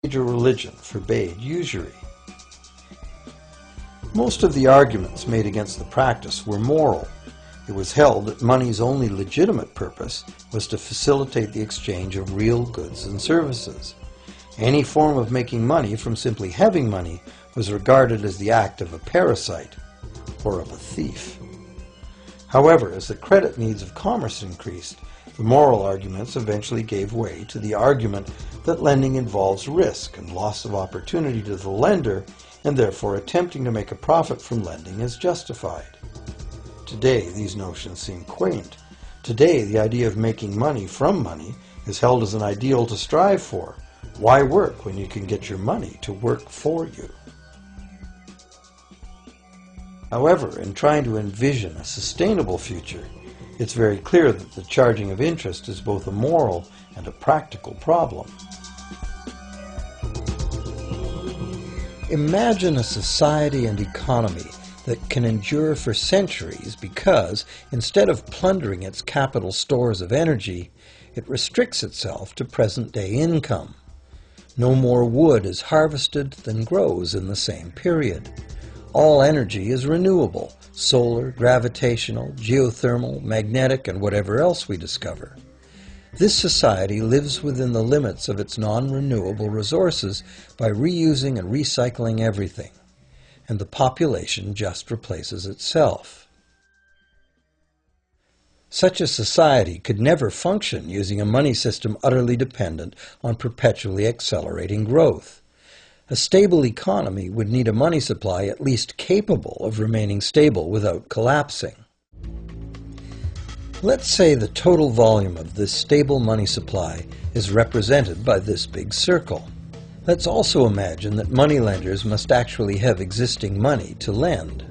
major religion forbade usury. Most of the arguments made against the practice were moral. It was held that money's only legitimate purpose was to facilitate the exchange of real goods and services. Any form of making money from simply having money was regarded as the act of a parasite or of a thief. However, as the credit needs of commerce increased, the moral arguments eventually gave way to the argument that lending involves risk and loss of opportunity to the lender, and therefore attempting to make a profit from lending is justified. Today, these notions seem quaint. Today, the idea of making money from money is held as an ideal to strive for. Why work when you can get your money to work for you? However, in trying to envision a sustainable future, it's very clear that the charging of interest is both a moral and a practical problem. Imagine a society and economy that can endure for centuries because, instead of plundering its capital stores of energy, it restricts itself to present-day income. No more wood is harvested than grows in the same period. All energy is renewable: solar, gravitational, geothermal, magnetic, and whatever else we discover. This society lives within the limits of its non-renewable resources by reusing and recycling everything, and the population just replaces itself. Such a society could never function using a money system utterly dependent on perpetually accelerating growth. A stable economy would need a money supply at least capable of remaining stable without collapsing. Let's say the total volume of this stable money supply is represented by this big circle. Let's also imagine that moneylenders must actually have existing money to lend.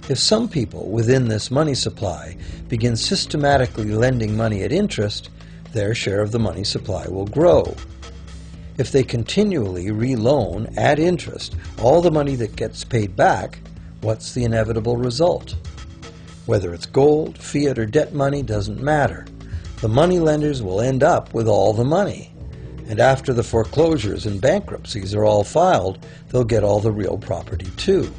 If some people within this money supply begin systematically lending money at interest, their share of the money supply will grow. If they continually re-loan at interest all the money that gets paid back, what's the inevitable result? Whether it's gold, fiat, or debt money doesn't matter. The money lenders will end up with all the money. And after the foreclosures and bankruptcies are all filed, they'll get all the real property too.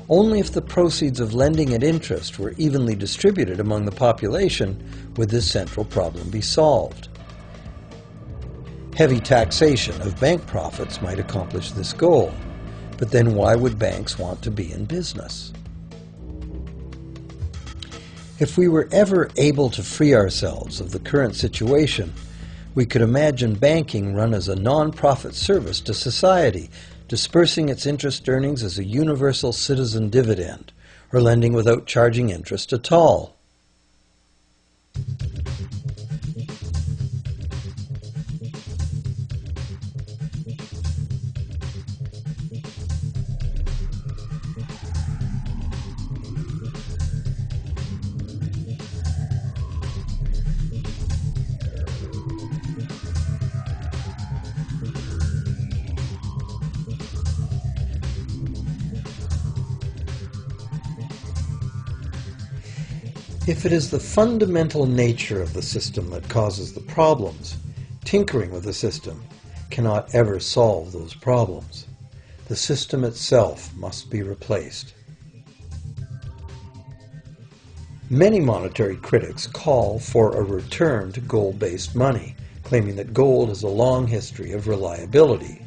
Only if the proceeds of lending at interest were evenly distributed among the population would this central problem be solved. Heavy taxation of bank profits might accomplish this goal, but then why would banks want to be in business? If we were ever able to free ourselves of the current situation, we could imagine banking run as a non-profit service to society, dispersing its interest earnings as a universal citizen dividend, or lending without charging interest at all. If it is the fundamental nature of the system that causes the problems, tinkering with the system cannot ever solve those problems. The system itself must be replaced. Many monetary critics call for a return to gold-based money, claiming that gold has a long history of reliability.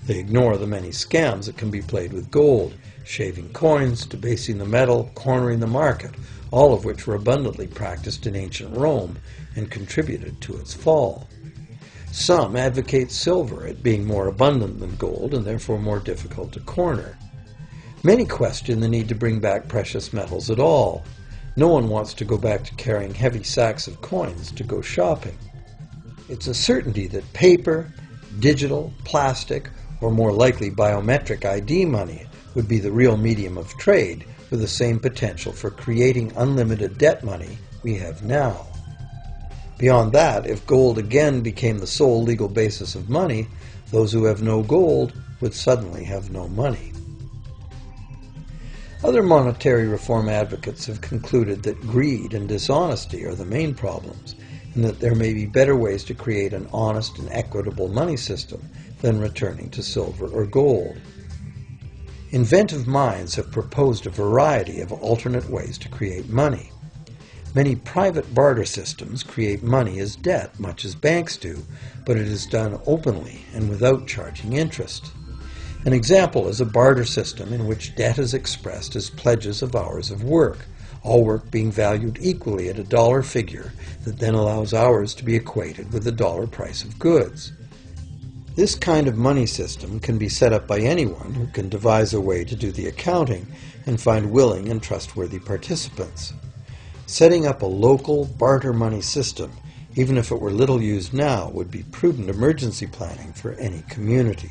They ignore the many scams that can be played with gold: shaving coins, debasing the metal, cornering the market, all of which were abundantly practiced in ancient Rome and contributed to its fall. Some advocate silver, it being more abundant than gold and therefore more difficult to corner. Many question the need to bring back precious metals at all. No one wants to go back to carrying heavy sacks of coins to go shopping. It's a certainty that paper, digital, plastic, or more likely biometric ID money would be the real medium of trade, with the same potential for creating unlimited debt money we have now. Beyond that, if gold again became the sole legal basis of money, those who have no gold would suddenly have no money. Other monetary reform advocates have concluded that greed and dishonesty are the main problems, and that there may be better ways to create an honest and equitable money system than returning to silver or gold. Inventive minds have proposed a variety of alternate ways to create money. Many private barter systems create money as debt, much as banks do, but it is done openly and without charging interest. An example is a barter system in which debt is expressed as pledges of hours of work, all work being valued equally at a dollar figure that then allows hours to be equated with the dollar price of goods. This kind of money system can be set up by anyone who can devise a way to do the accounting and find willing and trustworthy participants. Setting up a local barter money system, even if it were little used now, would be prudent emergency planning for any community.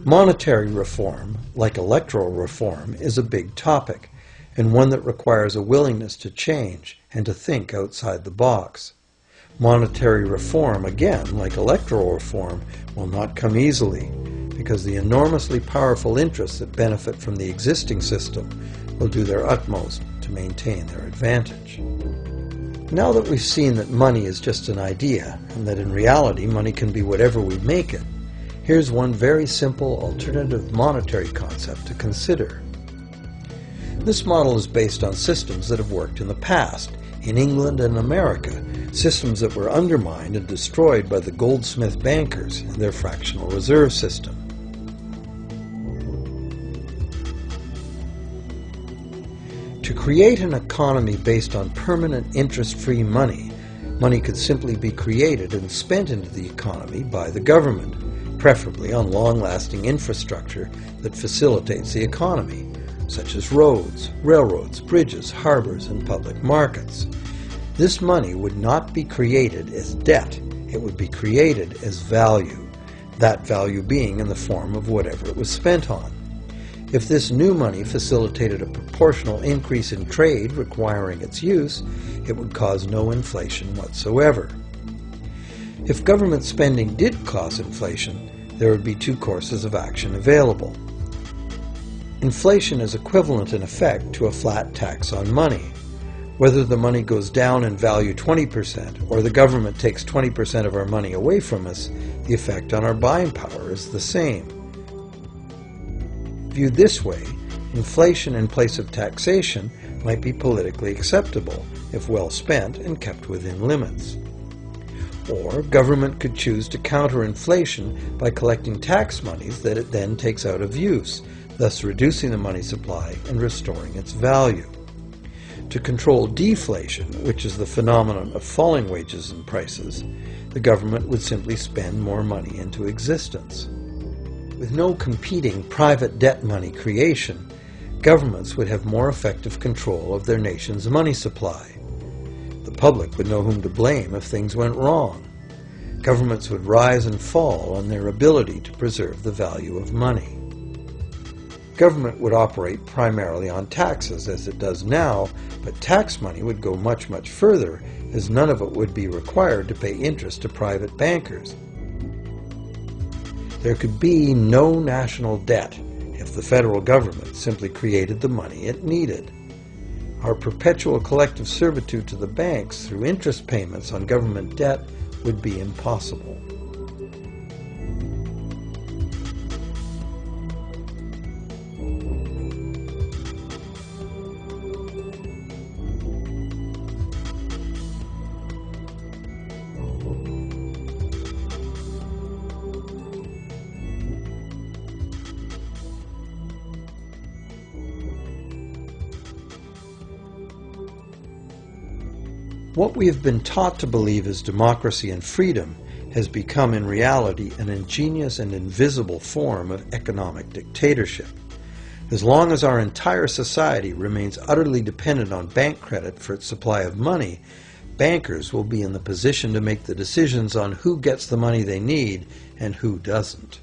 Monetary reform, like electoral reform, is a big topic, and one that requires a willingness to change and to think outside the box. Monetary reform, again, like electoral reform, will not come easily, because the enormously powerful interests that benefit from the existing system will do their utmost to maintain their advantage. Now that we've seen that money is just an idea, and that in reality money can be whatever we make it, here's one very simple alternative monetary concept to consider. This model is based on systems that have worked in the past, in England and America, systems that were undermined and destroyed by the goldsmith bankers and their fractional reserve system. To create an economy based on permanent interest-free money, money could simply be created and spent into the economy by the government, preferably on long-lasting infrastructure that facilitates the economy, such as roads, railroads, bridges, harbors, and public markets. This money would not be created as debt, it would be created as value, that value being in the form of whatever it was spent on. If this new money facilitated a proportional increase in trade requiring its use, it would cause no inflation whatsoever. If government spending did cause inflation, there would be two courses of action available. Inflation is equivalent in effect to a flat tax on money. Whether the money goes down in value 20% or the government takes 20% of our money away from us, the effect on our buying power is the same. Viewed this way, inflation in place of taxation might be politically acceptable if well spent and kept within limits. Or government could choose to counter inflation by collecting tax monies that it then takes out of use, thus reducing the money supply and restoring its value. To control deflation, which is the phenomenon of falling wages and prices, the government would simply spend more money into existence. With no competing private debt money creation, governments would have more effective control of their nation's money supply. The public would know whom to blame if things went wrong. Governments would rise and fall on their ability to preserve the value of money. Government would operate primarily on taxes, as it does now, but tax money would go much, much further, as none of it would be required to pay interest to private bankers. There could be no national debt if the federal government simply created the money it needed. Our perpetual collective servitude to the banks through interest payments on government debt would be impossible. What we have been taught to believe as democracy and freedom has become in reality an ingenious and invisible form of economic dictatorship. As long as our entire society remains utterly dependent on bank credit for its supply of money, bankers will be in the position to make the decisions on who gets the money they need and who doesn't.